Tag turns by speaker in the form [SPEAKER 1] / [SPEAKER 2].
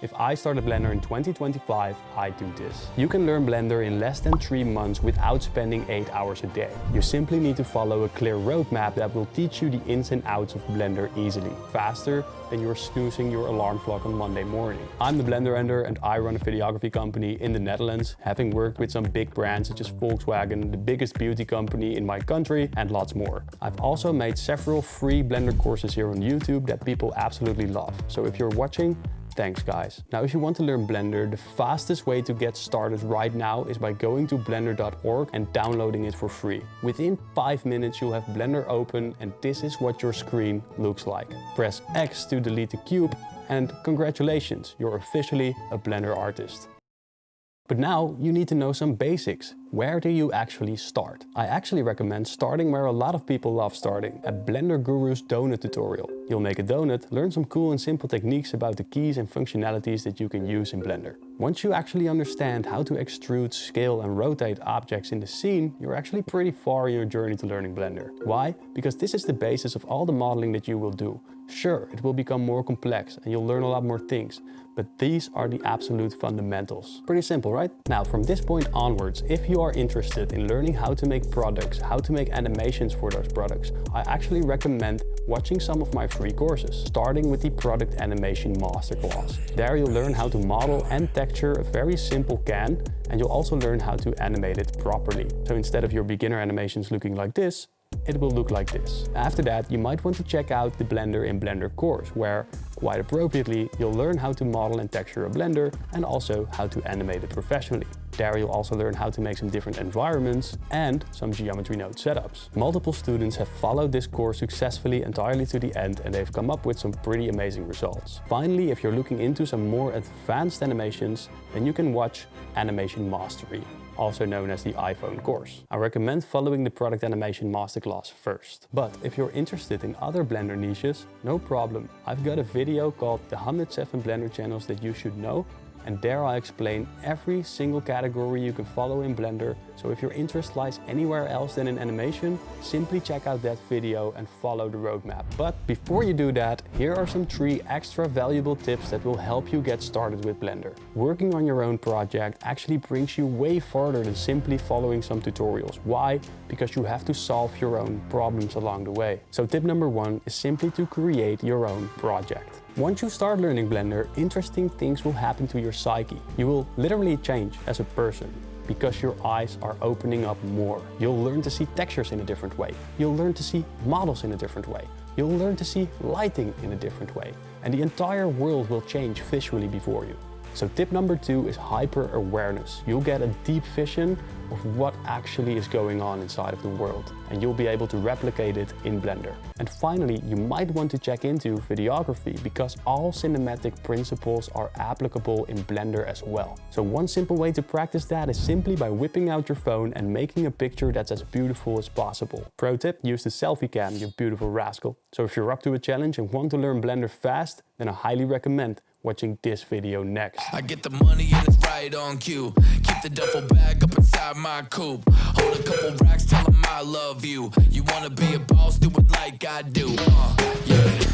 [SPEAKER 1] If I started Blender in 2025, I'd do this. You can learn Blender in less than 3 months without spending 8 hours a day. You simply need to follow a clear roadmap that will teach you the ins and outs of Blender easily, faster than you're snoozing your alarm clock on Monday morning. I'm the Blender Ender and I run a videography company in the Netherlands, having worked with some big brands such as Volkswagen, the biggest beauty company in my country, and lots more. I've also made several free Blender courses here on YouTube that people absolutely love. So if you're watching, thanks guys. Now if you want to learn Blender, the fastest way to get started right now is by going to blender.org and downloading it for free. Within 5 minutes you'll have Blender open and this is what your screen looks like. Press X to delete the cube and congratulations, you're officially a Blender artist. But now you need to know some basics. Where do you actually start? I actually recommend starting where a lot of people love starting, at Blender Guru's donut tutorial. You'll make a donut, learn some cool and simple techniques about the keys and functionalities that you can use in Blender. Once you actually understand how to extrude, scale and rotate objects in the scene, you're actually pretty far in your journey to learning Blender. Why? Because this is the basis of all the modeling that you will do. Sure, it will become more complex and you'll learn a lot more things, but these are the absolute fundamentals. Pretty simple, right? Now, from this point onwards, if you are interested in learning how to make products, how to make animations for those products, I actually recommend watching some of my free courses, starting with the Product Animation Masterclass. There you'll learn how to model and texture a very simple can, and you'll also learn how to animate it properly. So instead of your beginner animations looking like this, it will look like this. After that, you might want to check out the Blender in Blender course, where, quite appropriately, you'll learn how to model and texture a Blender and also how to animate it professionally. There you'll also learn how to make some different environments and some geometry node setups. Multiple students have followed this course successfully entirely to the end and they've come up with some pretty amazing results. Finally, if you're looking into some more advanced animations, then you can watch Animation Mastery, also known as the iPhone course. I recommend following the Product Animation Masterclass first. But if you're interested in other Blender niches, no problem. I've got a video called the 107 Blender channels that you should know, and there I explain every single category you can follow in Blender. So if your interest lies anywhere else than in animation, simply check out that video and follow the roadmap. But before you do that, here are some 3 extra valuable tips that will help you get started with Blender. Working on your own project actually brings you way farther than simply following some tutorials. Why? Because you have to solve your own problems along the way. So tip number 1 is simply to create your own project. Once you start learning Blender, interesting things will happen to your psyche. You will literally change as a person because your eyes are opening up more. You'll learn to see textures in a different way. You'll learn to see models in a different way. You'll learn to see lighting in a different way. And the entire world will change visually before you. So tip number 2 is hyper-awareness. You'll get a deep vision of what actually is going on inside of the world, and you'll be able to replicate it in Blender. And finally, you might want to check into videography because all cinematic principles are applicable in Blender as well. So one simple way to practice that is simply by whipping out your phone and making a picture that's as beautiful as possible. Pro tip, use the selfie cam, you beautiful rascal. So if you're up to a challenge and want to learn Blender fast, then I highly recommend watching this video next.
[SPEAKER 2] I get the money and it's right on cue. Keep the duffel bag up inside my coupe. Hold a couple racks, tell them I love you. You wanna be a boss, do it like I do. Yeah.